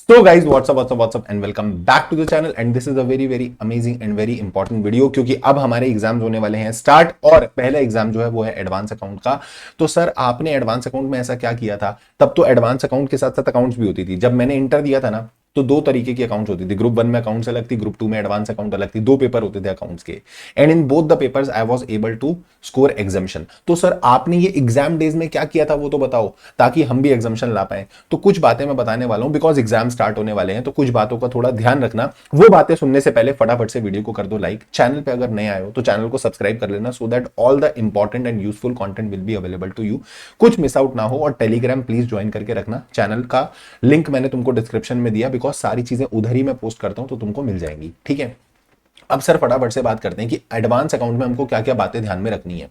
So guys, what's up and welcome back to the channel and this is a very amazing and very important video क्योंकि अब हमारे exams होने वाले हैं start और पहला एग्जाम जो है वो है एडवांस अकाउंट का। तो सर आपने एडवांस अकाउंट में ऐसा क्या किया था? तब तो एडवांस अकाउंट के साथ साथ अकाउंट्स भी होती थी। जब मैंने इंटर दिया था ना तो दो तरीके की अकाउंट्स होती थी। ग्रुप 1 में अकाउंट्स अलग थी, ग्रुप 2 में एडवांस अकाउंट अलग थी। दो पेपर होते थे अकाउंट्स के and in both the papers I was able to score examination. तो सर आपने ये एग्जाम डेज में क्या किया था वो तो बताओ, ताकि हम भी एग्जामिशन ला पाए। तो कुछ बातें मैं बताने वाला हूं बिकॉज एग्जाम स्टार्ट होने वाले हैं, तो कुछ बातों का थोड़ा ध्यान रखना। वो बातें सुनने से पहले फटाफट से वीडियो को कर दो लाइक। चैनल पे अगर नए आए हो तो चैनल को सब्सक्राइब कर लेना so that all the important and useful content will be available to you. कुछ मिस आउट ना हो। और टेलीग्राम प्लीज ज्वाइन करके रखना। चैनल का लिंक मैंने तुमको डिस्क्रिप्शन में दिया बिकॉज सारी चीजें उधर ही मैं पोस्ट करता हूं तो तुमको मिल जाएंगी, ठीक है। अब सर फटाफट से बात करते हैं कि एडवांस अकाउंट में हमको क्या क्या बातें ध्यान में रखनी है।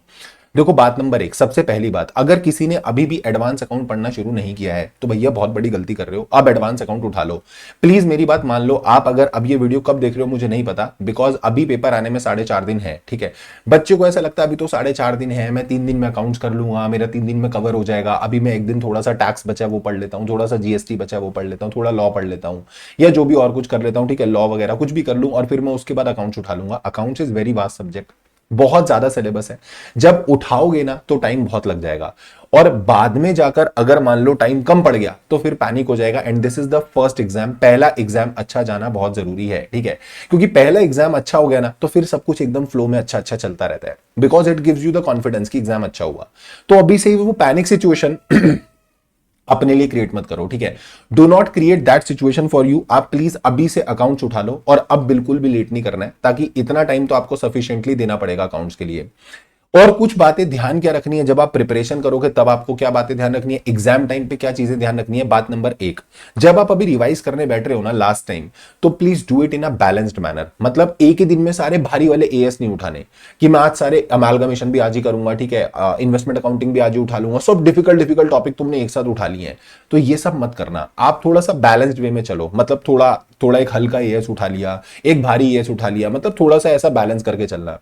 देखो बात नंबर 1, सबसे पहली बात, अगर किसी ने अभी भी एडवांस अकाउंट पढ़ना शुरू नहीं किया है तो भैया बहुत बड़ी गलती कर रहे हो। अब एडवांस अकाउंट उठा लो प्लीज, मेरी बात मान लो। आप अगर अब ये वीडियो कब देख रहे हो मुझे नहीं पता बिकॉज अभी पेपर आने में 4.5 दिन है, ठीक है। बच्चे को ऐसा लगता है अभी तो 4.5 दिन है, मैं 3 दिन में अकाउंट्स कर लूंगा, मेरा 3 दिन में कवर हो जाएगा। अभी मैं एक दिन थोड़ा सा टैक्स बचा वो पढ़ लेता हूँ, थोड़ा सा जीएसटी बचा वो पढ़ लेता हूँ, थोड़ा लॉ पढ़ लेता हूँ या जो भी और कुछ कर लेता हूँ, ठीक है, लॉ वगैरह कुछ भी कर लूँ और फिर मैं उसके बाद अकाउंट्स उठा लूंगा। Accounts is very vast subject, बहुत ज्यादा सिलेबस है। जब उठाओगे ना तो टाइम बहुत लग जाएगा और बाद में जाकर अगर मान लो टाइम कम पड़ गया तो फिर पैनिक हो जाएगा। And this is the first exam, पहला एग्जाम अच्छा जाना बहुत जरूरी है, ठीक है। क्योंकि पहला एग्जाम अच्छा हो गया ना तो फिर सब कुछ एकदम फ्लो में अच्छा अच्छा चलता रहता है because it gives you the confidence कि एग्जाम अच्छा हुआ। तो अभी से ही वो पैनिक सिचुएशन अपने लिए क्रिएट मत करो, ठीक है। Do not create that situation for you. आप प्लीज अभी से अकाउंट्स उठा लो और अब बिल्कुल भी लेट नहीं करना है, ताकि इतना टाइम तो आपको सफिशिएंटली देना पड़ेगा अकाउंट्स के लिए। और कुछ बातें ध्यान क्या रखनी है जब आप प्रिपरेशन करोगे तब आपको क्या बातें ध्यान रखनी है, एग्जाम टाइम पे क्या चीजें ध्यान रखनी है। बात नंबर 1, जब आप अभी रिवाइज करने बैठ रहे हो ना लास्ट टाइम, तो please do it in a balanced manner. मतलब एक ही दिन में सारे भारी वाले एएस नहीं उठाने कि मैं आज सारे अमालगमेशन भी आज ही करूंगा, ठीक है, इन्वेस्टमेंट अकाउंटिंग भी आज ही उठा लूंगा, सब डिफिकल्ट टॉपिक तुमने एक साथ उठा लिए हैं। तो ये सब मत करना, आप थोड़ा सा बैलेंस्ड वे में चलो। मतलब थोड़ा थोड़ा एक हल्का एएस उठा लिया, एक भारी एएस उठा लिया, मतलब थोड़ा सा ऐसा बैलेंस करके चलना।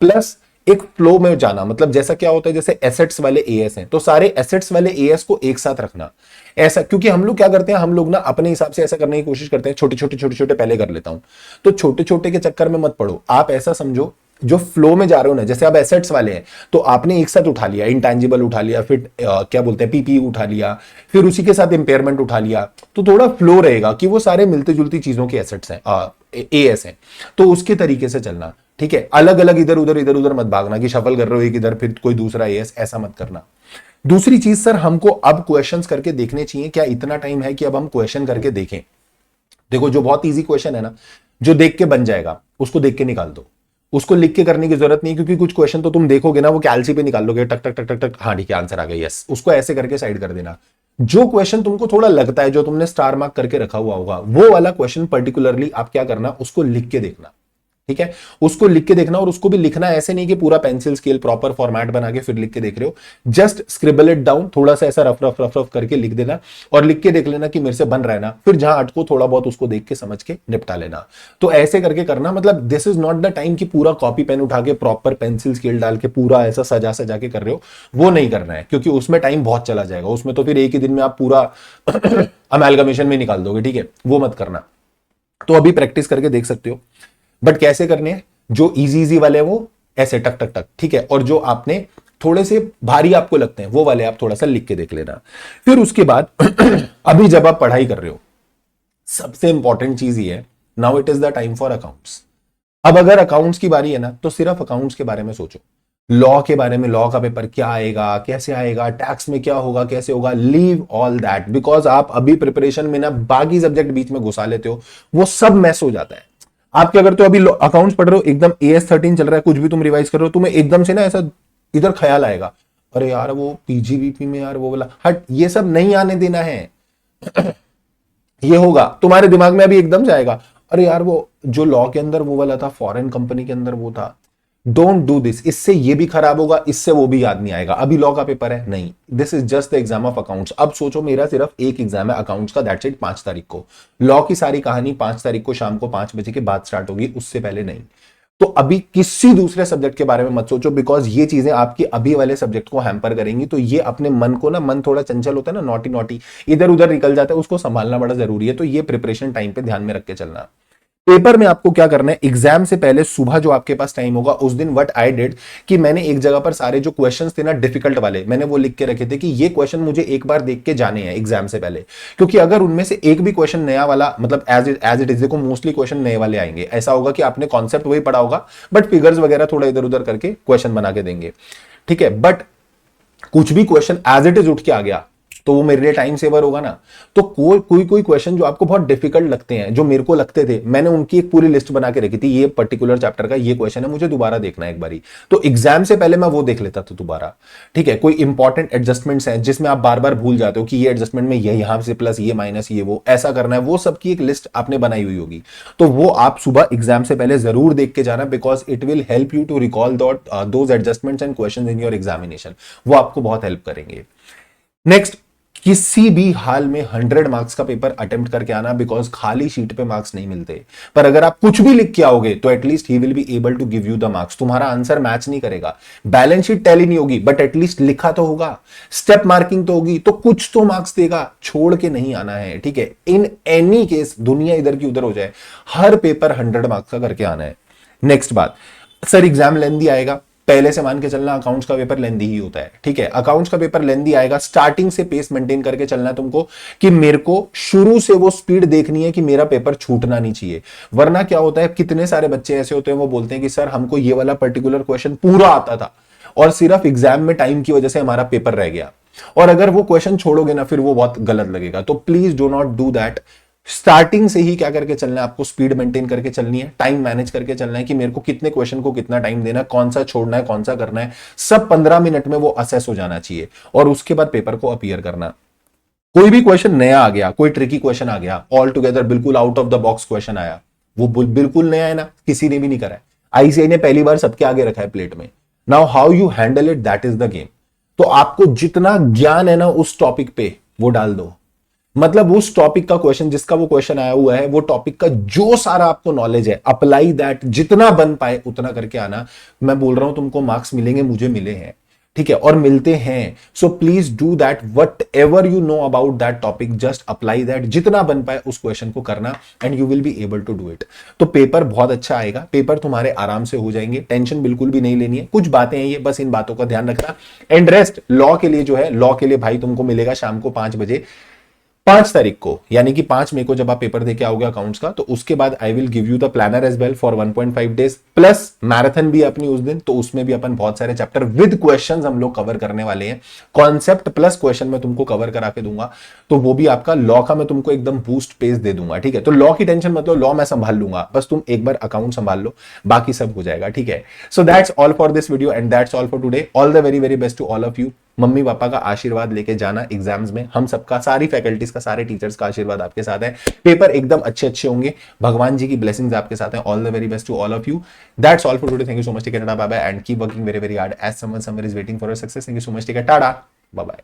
प्लस एक फ्लो में जाना, मतलब जैसा क्या होता है, जैसे एसेट्स वाले एएस हैं तो सारे एसेट्स वाले एएस को एक साथ रखना। ऐसा क्योंकि हम लोग क्या करते हैं, हम लोग ना अपने हिसाब से ऐसा करने की कोशिश करते हैं, छोटे छोटे पहले कर लेता हूं। तो छोटे छोटे के चक्कर में मत पड़ो। आप ऐसा समझो जो फ्लो में जा रहे हो ना, जैसे आप एसेट्स वाले हैं तो आपने एक साथ उठा लिया, इंटेंजिबल उठा लिया, फिर क्या बोलते हैं पीपी उठा लिया, फिर उसी के साथ इंपेयरमेंट उठा लिया। तो थोड़ा फ्लो रहेगा कि वो सारे मिलती जुलती चीजों के एसेट्स हैं, एएस हैं। तो उसके तरीके से चलना, ठीक है। अलग अलग इधर उधर मत भागना कि शफल कर रहे हो एक इधर फिर कोई दूसरा एएस, ऐसा मत करना। दूसरी चीज सर, हमको अब क्वेश्चंस करके देखने चाहिए। क्या इतना टाइम है कि अब हम क्वेश्चन करके देखें? देखो जो बहुत इजी क्वेश्चन है ना, जो देख के बन जाएगा उसको देख के निकाल दो, उसको लिख के करने की जरूरत नहीं। क्योंकि कुछ क्वेश्चन तो तुम देखोगे ना वो कैलसी पे निकाल लोगे, टक टक टक टक टक, हाँ ठीक है आंसर आ गया, यस, उसको ऐसे करके साइड कर देना। जो क्वेश्चन तुमको थोड़ा लगता है, जो तुमने स्टार मार्क करके रखा हुआ होगा, वो वाला क्वेश्चन पर्टिकुलरली आप क्या करना, उसको लिख के देखना, ठीक है। उसको लिख के देखना और उसको भी लिखना ऐसे नहीं कि पूरा पेंसिल स्केल प्रॉपर फॉर्मेट बना के फिर लिख के देख रहे हो। जस्ट स्क्रिबल इट डाउन, थोड़ा सा ऐसा रफ करके लिख देना और लिख के देख लेना कि मेरे से बन रहा है ना। फिर जहां अटको थोड़ा बहुत उसको देख के समझ के निपटा लेना। तो ऐसे करके करना। मतलब this is not the time कि पूरा कॉपी पेन उठा के प्रॉपर पेंसिल स्केल डाल के पूरा ऐसा सजा सजा के कर रहे हो, वो नहीं करना है क्योंकि उसमें टाइम बहुत चला जाएगा। उसमें तो फिर एक ही दिन में आप पूरा अमेलगमेशन में निकाल दोगे, ठीक है, वो मत करना। तो अभी प्रैक्टिस करके देख सकते हो, बट कैसे करने हैं, जो इजी वाले हैं वो ऐसे टक टक टक, ठीक है, और जो आपने थोड़े से भारी आपको लगते हैं वो वाले आप थोड़ा सा लिख के देख लेना। फिर उसके बाद अभी जब आप पढ़ाई कर रहे हो, सबसे इंपॉर्टेंट चीज ये है, now it is the time for accounts. अब अगर अकाउंट्स की बारी है ना तो सिर्फ अकाउंट्स के बारे में सोचो। लॉ के बारे में, लॉ का पेपर क्या आएगा, कैसे आएगा, टैक्स में क्या होगा, कैसे होगा, लीव ऑल दैट। बिकॉज आप अभी प्रिपरेशन में ना बाकी सब्जेक्ट बीच में घुसा लेते हो, वो सब मैस हो जाता है। आप क्या करते हो, अभी अकाउंट्स पढ़ रहे हो, एकदम AS13 चल रहा है, कुछ भी तुम रिवाइज कर रहे हो, तुम्हें एकदम से ना ऐसा इधर ख्याल आएगा, अरे यार वो पीजीबीपी में यार वो वाला हट, ये सब नहीं आने देना है। ये होगा तुम्हारे दिमाग में अभी एकदम से आएगा, अरे यार वो जो लॉ के अंदर वो वाला था, फॉरेन कंपनी के अंदर वो था। डोंट डू दिस, इससे ये भी खराब होगा, इससे वो भी याद नहीं आएगा। अभी लॉ का पेपर है, नहीं, this is just the exam of accounts. अब सोचो मेरा सिर्फ एक एग्जाम है अकाउंट्स का, दैट्स इट, 5 तारीख को। लॉ की सारी कहानी 5 तारीख को शाम को 5 बजे के बाद स्टार्ट होगी, उससे पहले नहीं। तो अभी किसी दूसरे सब्जेक्ट के बारे में मत सोचो, बिकॉज ये चीजें आपकी अभी वाले सब्जेक्ट को हैम्पर करेंगी। तो ये अपने मन को ना, मन थोड़ा चंचल होता है ना, नॉटी नॉटी इधर उधर निकल जाता है, उसको संभालना बड़ा जरूरी है। तो ये प्रिपरेशन टाइम पे ध्यान में रख के चलना। पेपर में आपको क्या करना है, एग्जाम से पहले सुबह जो आपके पास टाइम होगा उस दिन व्हाट आई डिड कि मैंने एक जगह पर सारे जो क्वेश्चंस थे ना डिफिकल्ट वाले, मैंने वो लिख के रखे थे कि ये क्वेश्चन मुझे एक बार देख के जाने हैं एग्जाम से पहले। क्योंकि अगर उनमें से एक भी क्वेश्चन नया वाला, मतलब एज इट इज, देखो मोस्टली क्वेश्चन नए वाले आएंगे। ऐसा होगा कि आपने कॉन्सेप्ट वही पढ़ा होगा बट फिगर्स वगैरह थोड़ा इधर उधर करके क्वेश्चन बना के देंगे, ठीक है। बट कुछ भी क्वेश्चन एज इट इज उठ के आ गया तो वो मेरे लिए टाइम सेवर होगा ना। तो कोई क्वेश्चन जो आपको बहुत डिफिकल्ट लगते हैं, जो मेरे को लगते थे, मैंने उनकी एक पूरी लिस्ट बना के रखी थी, ये पर्टिकुलर चैप्टर का ये क्वेश्चन है, मुझे दोबारा देखना है एक बारी। तो एग्जाम से पहले मैं वो देख लेता था दोबारा, ठीक है। कोई इंपॉर्टेंट एडजस्टमेंट्स हैं जिसमें आप बार बार भूल जाते हो कि ये एडजस्टमेंट में ये यहां से प्लस ये माइनस ये वो ऐसा करना है, वो सबकी एक लिस्ट आपने बनाई हुई होगी। तो वो आप सुबह एग्जाम से पहले जरूर देख के जाना, because it will help you to recall those adjustments and questions in your examination. वो आपको बहुत हेल्प करेंगे। नेक्स्ट, किसी भी हाल में 100 मार्क्स का पेपर अटेम्प्ट करके आना, बिकॉज खाली शीट पे मार्क्स नहीं मिलते। पर अगर आप कुछ भी लिख के आओगे तो at least he will be able to give you the marks. तुम्हारा आंसर मैच नहीं करेगा, बैलेंस शीट टैली नहीं होगी, बट एटलीस्ट लिखा तो होगा, स्टेप मार्किंग तो होगी, तो कुछ तो मार्क्स देगा। छोड़ के नहीं आना है, ठीक है। इन एनी केस दुनिया इधर की उधर हो जाए, हर पेपर 100 मार्क्स का करके आना है। नेक्स्ट बात, सर एग्जाम लेंदी आएगा, पहले से मान के चलना अकाउंट्स का पेपर लेंदी ही होता है, ठीक है। अकाउंट्स का पेपर लेंदी आएगा, स्टार्टिंग से पेस मेंटेन करके चलना है तुमको कि मेरे को शुरू से वो स्पीड देखनी है कि मेरा पेपर छूटना नहीं चाहिए। वरना क्या होता है, कितने सारे बच्चे ऐसे होते हैं वो बोलते हैं कि सर हमको ये वाला पर्टिकुलर क्वेश्चन पूरा आता था और सिर्फ एग्जाम में टाइम की वजह से हमारा पेपर रह गया। और अगर वो क्वेश्चन छोड़ोगे ना फिर वो बहुत गलत लगेगा। तो please do not do that. Starting से ही क्या करके चलना है, आपको स्पीड मेंटेन करके चलनी है, टाइम मैनेज करके चलना है कि मेरे को कितने क्वेश्चन को कितना टाइम देना है, कौन सा छोड़ना है, कौन सा करना है, सब 15 मिनट में वो असेस हो जाना चाहिए और उसके बाद पेपर को अपीयर करना। कोई भी क्वेश्चन नया आ गया, कोई ट्रिकी क्वेश्चन आ गया, ऑल टुगेदर बिल्कुल out of the box question आया, वो बिल्कुल नया है ना, किसी ने भी नहीं करा है, आईसीआई ने पहली बार सबके आगे रखा है प्लेट में। Now how you handle it, that is the game. तो आपको जितना ज्ञान है ना उस टॉपिक पे वो डाल दो। मतलब उस टॉपिक का क्वेश्चन, जिसका वो क्वेश्चन आया हुआ है, वो टॉपिक का जो सारा आपको नॉलेज है, अप्लाई दैट, जितना बन पाए उतना करके आना। मैं बोल रहा हूं तुमको मार्क्स मिलेंगे, मुझे मिले हैं, ठीक है, और मिलते हैं। So please do that, whatever you know about that topic, just apply that, जितना बन पाए उस क्वेश्चन को करना and you will be able to do it. तो पेपर बहुत अच्छा आएगा, पेपर तुम्हारे आराम से हो जाएंगे, टेंशन बिल्कुल भी नहीं लेनी है। कुछ बातें हैं ये, बस इन बातों का ध्यान रखना। एंड रेस्ट, लॉ के लिए जो है, लॉ के लिए भाई तुमको मिलेगा शाम को 5 बजे, 5 तारीख को, यानी कि 5 मई को जब आप पेपर देके आओगे अकाउंट्स का, तो उसके बाद I will give you the planner as well for 1.5 days, plus marathon भी अपनी उस दिन। तो उसमें भी अपन बहुत सारे चैप्टर विद क्वेश्चंस हम लोग कवर करने वाले हैं, कॉन्सेप्ट प्लस क्वेश्चन में तुमको कवर करा के दूंगा। तो वो भी आपका लॉ का मैं तुमको एकदम बूस्ट पेज दे दूंगा, ठीक है। तो लॉ की टेंशन मतलब लॉ मैं संभाल लूंगा, बस तुम एक बार अकाउंट संभाल लो, बाकी सब हो जाएगा, ठीक है। So that's all for this video and that's all for today. All the very very best to all of you. Mummy papa का आशीर्वाद लेके जाना एग्जाम्स में, हम सबका, सारी फैकल्टीज का, सारे टीचर्स का आशीर्वाद आपके साथ है। पेपर एकदम अच्छे होंगे, भगवान जी की ब्लेसिंग्स आपके साथ हैं। All the very best to all of you. That's all for today. Thank you so much, take care, bye bye, and keep working very very hard as someone somewhere is waiting for your success. Thank you so much, take care, tata, bye bye.